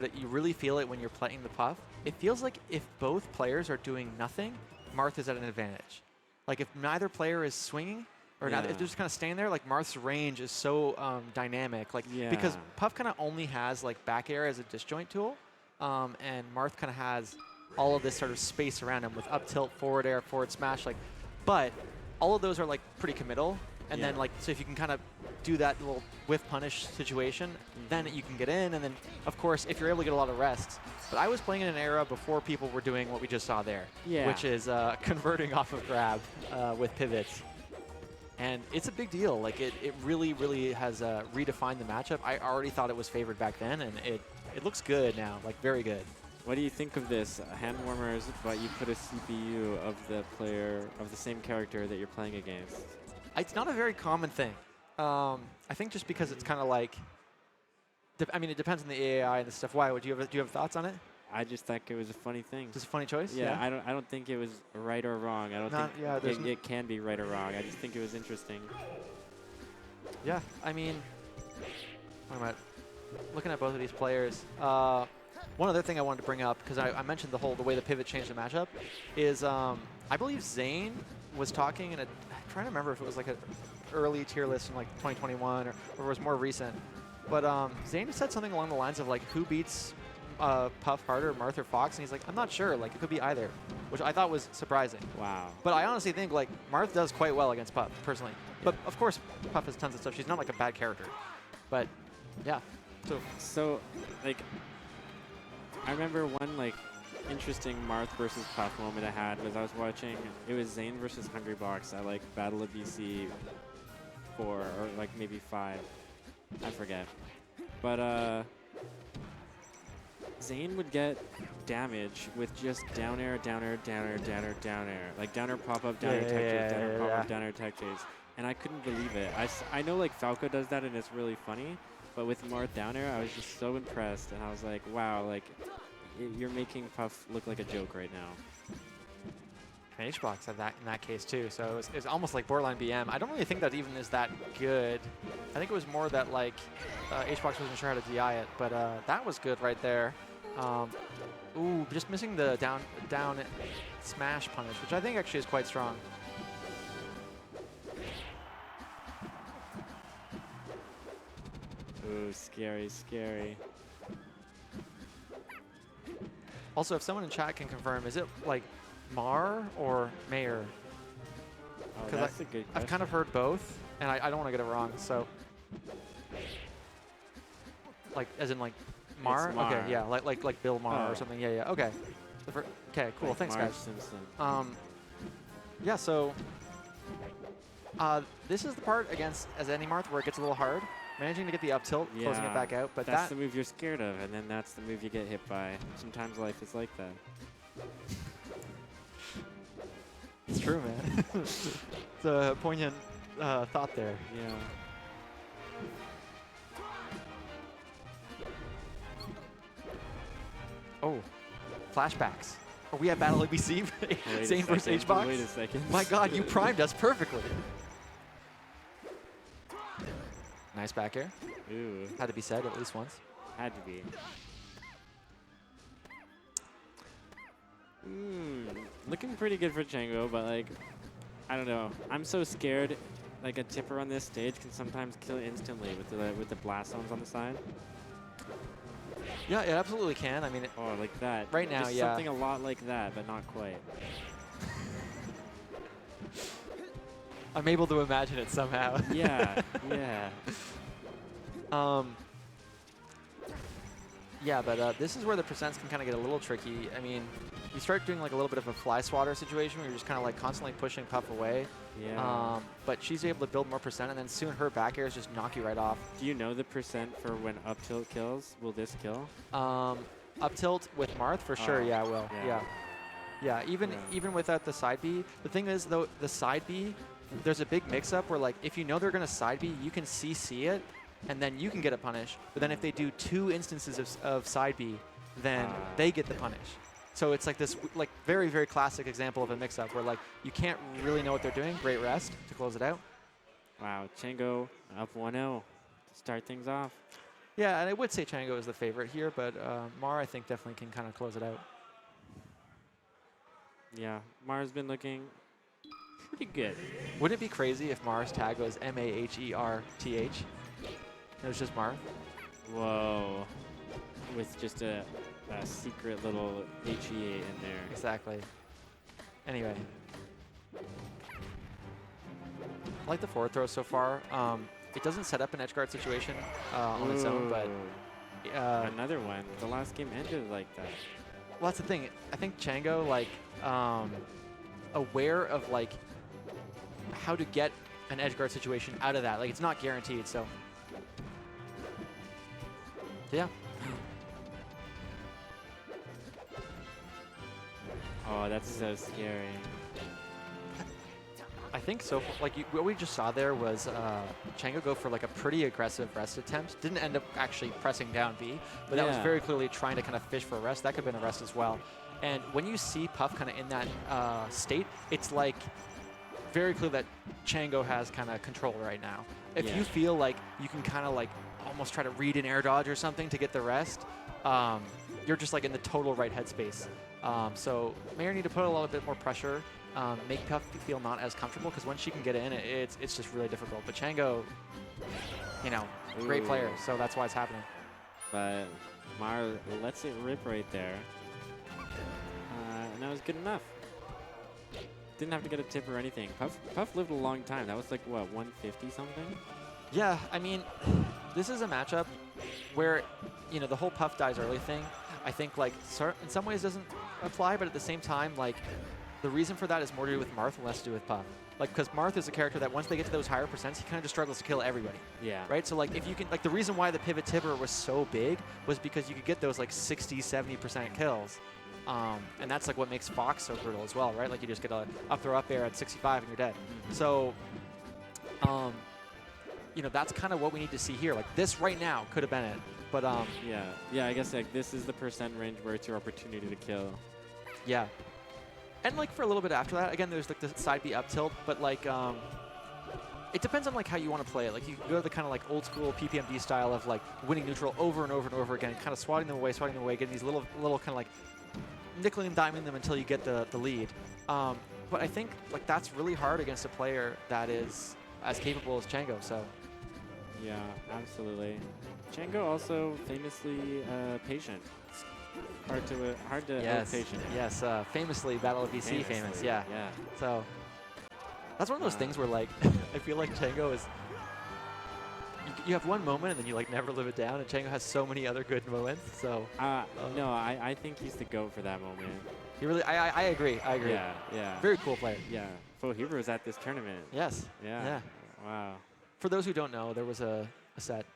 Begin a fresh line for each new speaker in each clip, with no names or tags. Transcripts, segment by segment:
but you really feel it when you're playing the Puff. It feels like if both players are doing nothing, Marth is at an advantage. Like if neither player is swinging, or if they're just kind of staying there, like Marth's range is so dynamic. Like because Puff kind of only has like back air as a disjoint tool, and Marth kind of has all of this sort of space around him with up tilt, forward air, forward smash. Like, but all of those are like pretty committal. And then like so if you can kind of do that little whiff punish situation, then you can get in. And then of course if you're able to get a lot of rests. But I was playing in an era before people were doing what we just saw there, which is converting off of grab with pivots. And it's a big deal. Like it really, really has redefined the matchup. I already thought it was favored back then, and it looks good now, like very good.
What do you think of this? Hand warmers, but you put a CPU of the player, of the same character that you're playing against.
It's not a very common thing. I think just because it's kind of like, I mean, it depends on the AI and the stuff. Why? Do you have thoughts on it?
I just think it was a funny thing.
Just a funny choice?
Yeah, I don't think it was right or wrong. I don't think it can be right or wrong. I just think it was interesting.
Yeah, I mean, what am I looking at both of these players? One other thing I wanted to bring up, because I mentioned the way the pivot changed the matchup, is I believe Zane was talking in I'm trying to remember if it was like an early tier list in like 2021 or it was more recent. But Zane said something along the lines of like, who beats Puff harder, Marth or Fox? And he's like, I'm not sure. Like, it could be either, which I thought was surprising.
Wow.
But I honestly think like Marth does quite well against Puff, personally. But of course, Puff has tons of stuff. She's not like a bad character. But yeah.
So like, I remember one like interesting Marth versus Puff moment I had was I was watching, it was Zane versus Hungrybox at like Battle of BC 4 or like maybe 5. I forget. But Zane would get damage with just down air, down air, down air, down air, down air. Like down air pop up, down air tech chase, down air pop up, down air tech chase. And I couldn't believe it. I know like Falco does that and it's really funny, but with Marth down air, I was just so impressed. And I was like, wow, like you're making Puff look like a joke right now.
And HBox had that in that case too, so it was almost like borderline BM. I don't really think that even is that good. I think it was more that like HBox wasn't sure how to DI it, but that was good right there. Ooh, just missing the down smash punish, which I think actually is quite strong.
Ooh, scary, scary.
Also, if someone in chat can confirm, is it like Maher or Maher?
Oh, that's a good question.
I've kind of heard both, and I don't want to get it wrong, so. Like, as in like Maher?
Maher.
Okay, yeah, like Bill Maher or something. Yeah, yeah, okay. Okay, cool,
like
thanks
Marge
guys.
Simpson.
Yeah, so this is the part against as any Marth where it gets a little hard. Managing to get the up tilt, closing it back out, but
that's the move you're scared of, and then that's the move you get hit by. Sometimes life is like that.
It's true, man. It's a poignant thought there.
Yeah.
Oh, flashbacks. Are we at Battle ABC? Same versus HBox?
Wait a second.
My God, you primed us perfectly. Nice back air.
Ooh.
Had to be said at least once.
Had to be. Looking pretty good for Chango, but like, I don't know. I'm so scared. Like a tipper on this stage can sometimes kill instantly with the blast zones on the side.
Yeah, it absolutely can. I mean,
like that.
Right now,
just something a lot like that, but not quite.
I'm able to imagine it somehow.
Yeah, yeah.
Yeah, but this is where the percents can kind of get a little tricky. I mean, you start doing like a little bit of a fly swatter situation where you're just kind of like constantly pushing Puff away.
Yeah.
But she's able to build more percent, and then soon her back airs just knock you right off.
Do you know the percent for when up tilt kills? Will this kill?
Up tilt with Marth for sure. Yeah, it will. Yeah. Even without the side B. The thing is though, the side B, there's a big mix-up where like if you know they're gonna side B, you can CC it, and then you can get a punish. But then if they do 2 instances of side B, then they get the punish. So it's like this like very, very classic example of a mix-up where like you can't really know what they're doing. Great rest to close it out.
Wow, Chango up 1-0 to start things off.
Yeah, and I would say Chango is the favorite here, but Maher, I think, definitely can kind of close it out.
Yeah, Maher's been looking pretty good.
Wouldn't it be crazy if Maher's tag was M-A-H-E-R-T-H? It was just Marth.
Whoa. With just a secret little HEA in there.
Exactly. Anyway. I like the forward throw so far. It doesn't set up an edge guard situation on its own, but...
Another one. The last game ended like that.
Well, that's the thing. I think Chango, like, aware of, like, how to get an edge guard situation out of that. Like, it's not guaranteed, so... Yeah.
Oh, that's so scary.
I think so. Like what we just saw there was Chango go for like a pretty aggressive rest attempt. Didn't end up actually pressing down B, but that was very clearly trying to kind of fish for a rest. That could have been a rest as well. And when you see Puff kind of in that state, it's like very clear that Chango has kind of control right now. If you feel like you can kind of like almost try to read an air dodge or something to get the rest, you're just like in the total right headspace. So Maher need to put a little bit more pressure, make Puff feel not as comfortable, because once she can get in, it's just really difficult. But Chango, you know, great player, so that's why it's happening.
But Maher lets it rip right there. And that was good enough. Didn't have to get a tip or anything. Puff lived a long time. That was like, what, 150 something?
Yeah, I mean, this is a matchup where, you know, the whole Puff dies early thing, I think, like, in some ways doesn't apply, but at the same time, like, the reason for that is more to do with Marth and less to do with Puff. Like, because Marth is a character that once they get to those higher percents, he kind of just struggles to kill everybody. Yeah. Right? So, like, if you can, like, the reason why the pivot tipper was so big was because you could get those, like, 60, 70% kills. And that's, like, what makes Fox so brutal as well, right? Like, you just get a up throw up air at 65 and you're dead. So, you know, that's kind of what we need to see here. Like, this right now could have been it. But,
yeah, I guess, like, this is the percent range where it's your opportunity to kill.
Yeah. And, like, for a little bit after that, again, there's, like, the side B up tilt, but, like, it depends on, like, how you want to play it. Like, you can go the kind of, like, old school PPMD style of, like, winning neutral over and over and over again, kind of swatting them away, getting these little kind of, like, nickeling and diming them until you get the lead. But I think, like, that's really hard against a player that is as capable as Chango, so.
Yeah, absolutely. Chango also famously patient. Hard to out-patient.
Yes, famously Battle of BC famous, yeah. So that's one of those things where, like, I feel like Chango is, you have one moment and then you, like, never live it down, and Chango has so many other good moments, so.
No, I think he's the GOAT for that moment.
He really, I agree.
Yeah.
Very cool player.
Yeah. Fohebro was at this tournament.
Yes.
Yeah. Wow.
For those who don't know, there was a set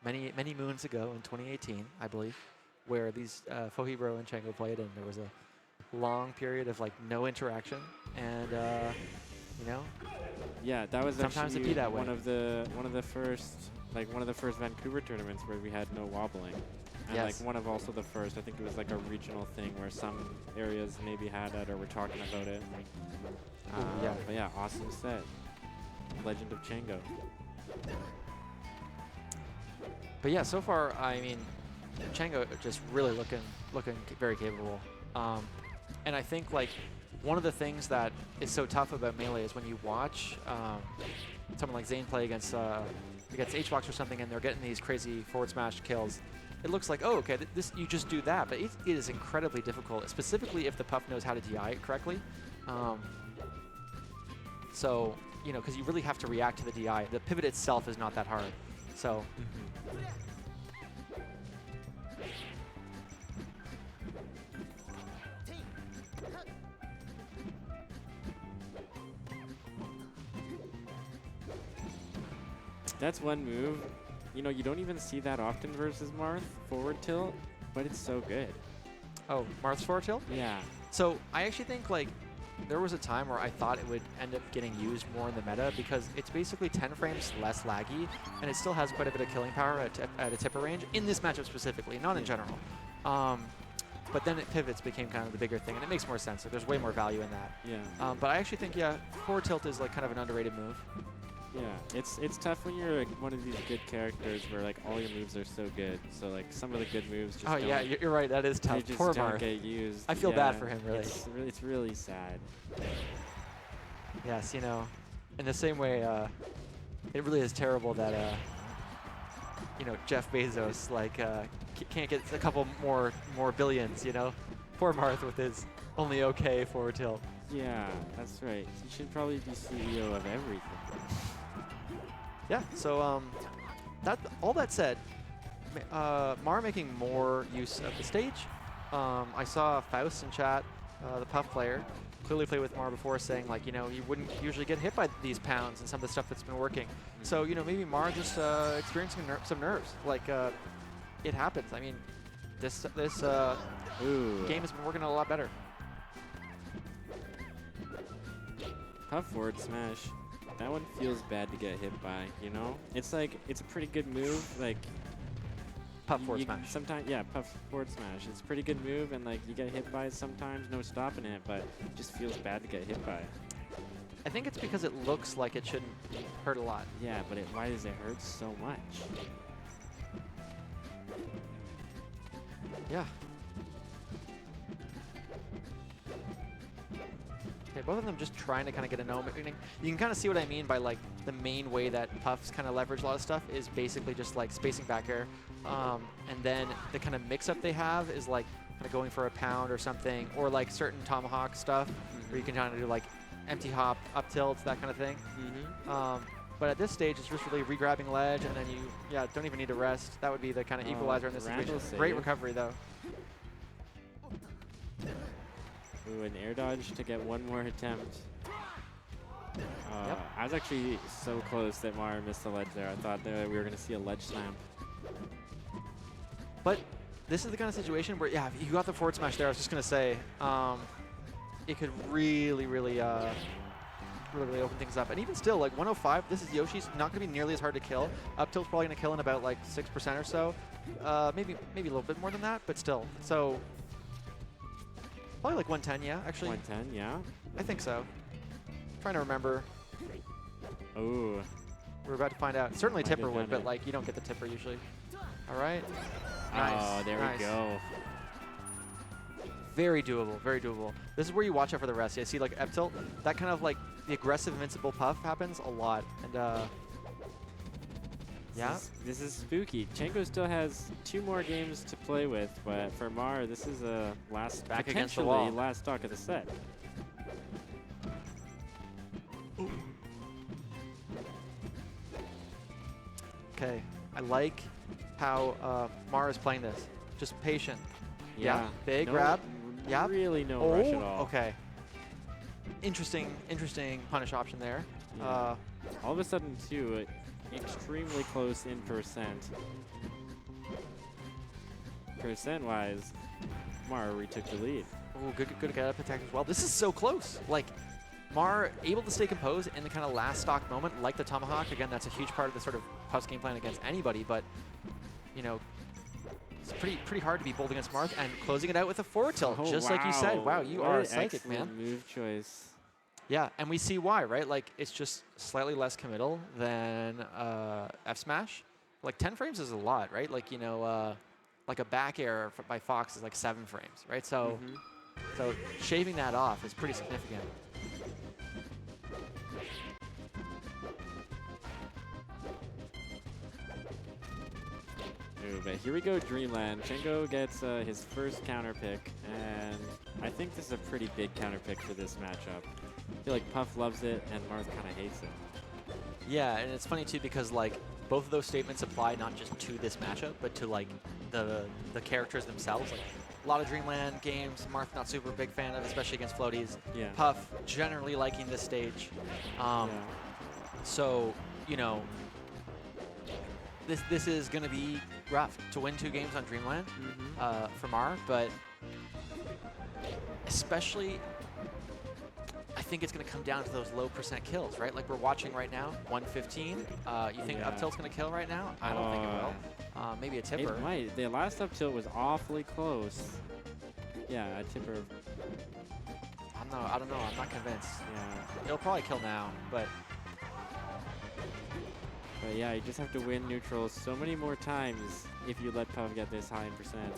many moons ago in 2018, I believe, where these Fohebro and Chango played, and there was a long period of, like, no interaction, and you know. Yeah,
that was
sometimes
actually
it be that way.
one of the first Vancouver tournaments where we had no wobbling. And like one of also the first, I think it was like a regional thing where some areas maybe had it or were talking about it. But yeah, awesome set. Legend of Chango.
But yeah, so far, I mean, Chango just really looking very capable. And I think, like, one of the things that is so tough about Melee is when you watch someone like Zane play against HBox or something, and they're getting these crazy forward smash kills. It looks like, oh, okay, this you just do that, but it is incredibly difficult, specifically if the Puff knows how to DI it correctly. So, you know, because you really have to react to the DI. The pivot itself is not that hard. So.
That's one move. You know, you don't even see that often versus Marth, forward tilt, but it's so good.
Oh, Marth's forward tilt?
Yeah.
So I actually think, like, there was a time where I thought it would end up getting used more in the meta because it's basically 10 frames less laggy, and it still has quite a bit of killing power at a tipper range, in this matchup specifically, not in general. But then it pivots became kind of the bigger thing, and it makes more sense. Like, there's way more value in that.
Yeah.
But I actually think, yeah, forward tilt is, like, kind of an underrated move.
Yeah, it's tough when you're like one of these good characters where like all your moves are so good. So like some of the good moves just
Oh yeah, you're right. That is
they
tough.
just
Poor
don't
Marth.
get used.
I feel bad for him, really.
It's really sad.
Yes, you know, in the same way, it really is terrible that you know, Jeff Bezos like can't get a couple more billions. You know, poor Marth with his only okay forward tilt.
Yeah, that's right. You should probably be CEO of everything.
Yeah. So all that said, Maher making more use of the stage. I saw Faust in chat, the Puff player, clearly played with Maher before, saying like, you know, he wouldn't usually get hit by these pounds and some of the stuff that's been working. So, you know, maybe Maher just experiencing some nerves. Like, it happens. I mean, this game has been working a lot better.
Puff forward smash. That one feels bad to get hit by, you know? It's like, it's a pretty good move. Like,
Puff forward smash.
Sometimes, yeah, Puff forward smash. It's a pretty good move, and like, you get hit by it sometimes, no stopping it, but it just feels bad to get hit by.
I think it's because it looks like it shouldn't hurt a lot.
Yeah, but why does it hurt so much?
Yeah. Okay, both of them just trying to kind of get a gnome. You can kind of see what I mean by like the main way that Puffs kind of leverage a lot of stuff is basically just like spacing back air. And then the kind of mix-up they have is like kind of going for a pound or something, or like certain tomahawk stuff where you can kind of do like empty hop, up tilts, that kind of thing. But at this stage, it's just really re-grabbing ledge, and then you, don't even need to rest. That would be the kind of equalizer in this situation. Great recovery, though.
Ooh, an air dodge to get one more attempt. I was actually so close that Maher missed the ledge there. I thought that we were going to see a ledge slam.
But this is the kind of situation where, if you got the forward smash there, I was just going to say, it could really, really open things up. And even still, like 105, this is Yoshi's not going to be nearly as hard to kill. Up tilt's probably going to kill in about like 6% or so. Maybe a little bit more than that, but still. So probably like 110, yeah, actually.
110, yeah.
I think so. Trying to remember.
Ooh.
We're about to find out. Certainly Tipper would, but like you don't get the Tipper usually. All right. Nice.
Oh, there we go.
Very doable, very doable. This is where you watch out for the rest. Yeah, see like up tilt, that kind of like the aggressive invincible puff happens a lot. And
This is spooky. Chango still has 2 more games to play with, but for Maher, this is a potentially last stock of the set.
Okay, I like how Maher is playing this. Just patient. Yeah, big grab. Yeah.
Really no rush at all.
Okay. Interesting punish option there.
Yeah. All of a sudden, too, extremely close in percent. Percent-wise, Maher retook the lead.
Oh, good get up attack as well. This is so close. Like, Maher able to stay composed in the kind of last stock moment, like the tomahawk. Again, that's a huge part of the sort of Puff's game plan against anybody, but, you know, it's pretty hard to be bold against Marth, and closing it out with a forward tilt, just like you said. Wow, you are a psychic, man.
Move choice.
Yeah, and we see why, right? Like, it's just slightly less committal than F smash. Like 10 frames is a lot, right? Like, you know, like a back air by Fox is like 7 frames, right? So, so shaving that off is pretty significant.
Ooh, but here we go, Dreamland. Chango gets his first counter pick, and I think this is a pretty big counter pick for this matchup. I feel like Puff loves it, and Marth kind of hates it.
Yeah, and it's funny too because like both of those statements apply not just to this matchup, but to like the characters themselves. Like a lot of Dreamland games, Marth not super big fan of, especially against floaties.
Yeah.
Puff generally liking this stage. So you know, this is going to be rough to win 2 games on Dreamland for Maher, but especially I think it's going to come down to those low percent kills, right? Like we're watching right now, 115. You think up tilt's going to kill right now? I don't think it will. Maybe a Tipper.
It might. The last up tilt was awfully close. Yeah, a Tipper.
I don't know. I'm not convinced.
Yeah.
It'll probably kill now, but
But yeah, you just have to win neutrals so many more times if you let Puff get this high in percent.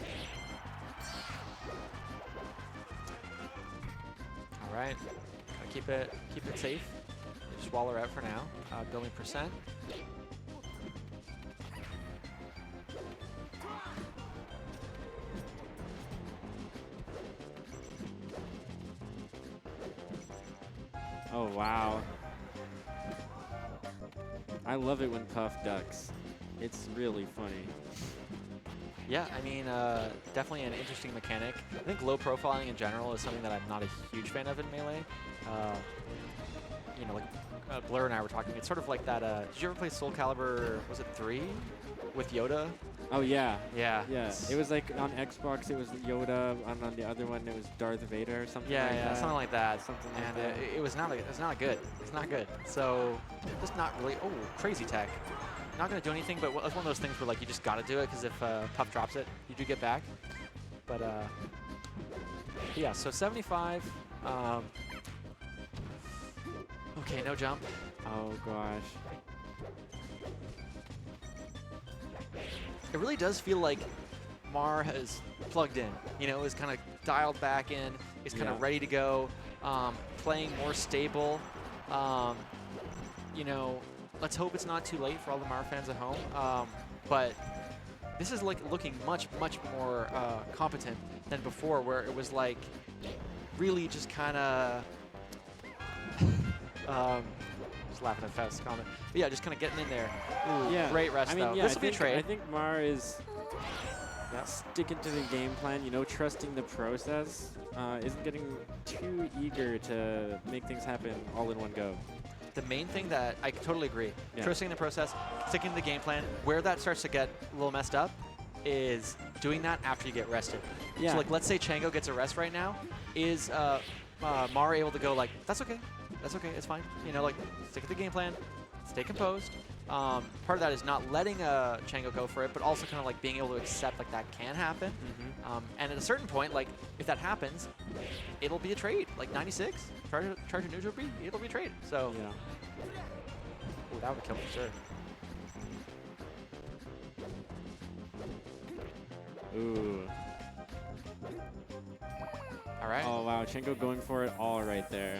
All right, keep it safe. Just wall her out for now. Building percent.
Oh wow. I love it when Puff ducks. It's really funny.
Yeah, I mean, definitely an interesting mechanic. I think low profiling in general is something that I'm not a huge fan of in Melee. You know, like Blur and I were talking, it's sort of like that, did you ever play Soul Calibur, was it 3? With Yoda?
Oh yeah.
Yeah.
Yeah. It was like on Xbox it was Yoda, and on the other one it was Darth Vader or something like that.
Something like that.
Something
and
like that.
It was not good. It's not good. So just not really. Oh, crazy tech. Not gonna do anything, but it's one of those things where like you just gotta do it because if Puff drops it, you do get back. But yeah. So 75. Okay, no jump.
Oh gosh.
It really does feel like Maher has plugged in, you know, is kind of dialed back in, is kind of ready to go, playing more stable. You know, let's hope it's not too late for all the Maher fans at home. But this is like looking much more competent than before, where it was like really just kind of just laughing at Faust's comment. But yeah, just kind of getting in there. Ooh,
yeah.
Great rest,
I mean,
though.
yeah,
This will be a trade.
I think Maher is sticking to the game plan, you know, trusting the process, isn't getting too eager to make things happen all in one go.
The main thing that I totally agree,
Yeah.
trusting the process, sticking to the game plan. Where that starts to get a little messed up is doing that after you get rested.
Yeah.
So like, let's say Chango gets a rest right now. Is Maher able to go like, that's okay, it's fine. You know, like stick to the game plan, stay composed. Part of that is not letting Chango go for it, but also kind of like being able to accept like that can happen.
Mm-hmm.
And at a certain point, like if that happens, it'll be a trade. Like 96, charge a neutral B, it'll be a trade. So
Yeah.
ooh, that would have killed for sure.
Ooh.
All right.
Oh wow, Chango going for it all right there.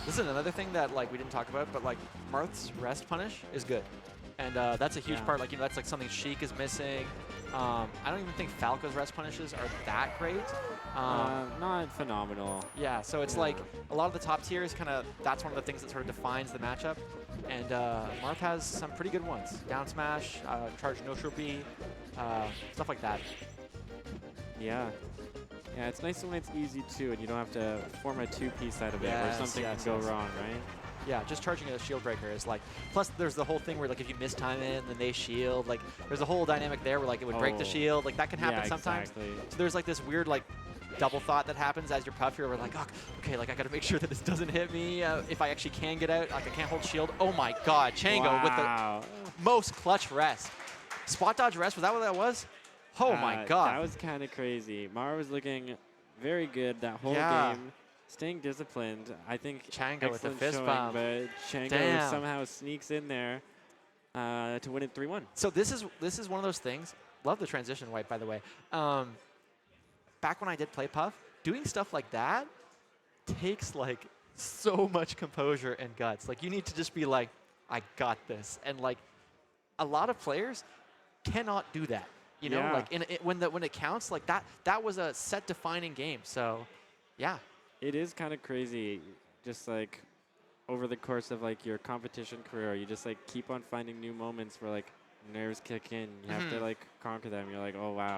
This is another thing that like we didn't talk about, but like Marth's rest punish is good, and that's a huge part. Like, you know, that's like something Sheik is missing. I don't even think Falco's rest punishes are that great.
Not phenomenal.
Yeah, so it's like a lot of the top tiers kind of, that's one of the things that sort of defines the matchup. And Marth has some pretty good ones. Down smash, charge neutral B, stuff like that.
Yeah. Yeah, it's nice when it's easy too, and you don't have to form a two-piece out of it where something can go wrong, right?
Yeah, just charging a shield breaker is like, plus there's the whole thing where like if you mistime it and then they shield, like there's a whole dynamic there where like it would break the shield, like that can happen sometimes.
Exactly.
So there's like this weird like double thought that happens as you're Puff here where like, oh, okay, like I gotta make sure that this doesn't hit me if I actually can get out, like I can't hold shield. Oh my god, Chango with the most clutch rest. Spot dodge rest, was that what that was? Oh my god.
That was kind of crazy. Maher was looking very good that whole game. Staying disciplined. I think
Chango with the
excellent
fist
showing,
bump.
but Chango somehow sneaks in there to win it 3-1.
So this is one of those things. Love the transition wipe, by the way. Back when I did play Puff, doing stuff like that takes like so much composure and guts. Like you need to just be like, I got this. And like a lot of players cannot do that. You know, like when it counts, like that was a set defining game. So yeah.
It is kind of crazy, just like over the course of like your competition career, you just like keep on finding new moments where like nerves kick in. You have to like conquer them. You're like, oh wow.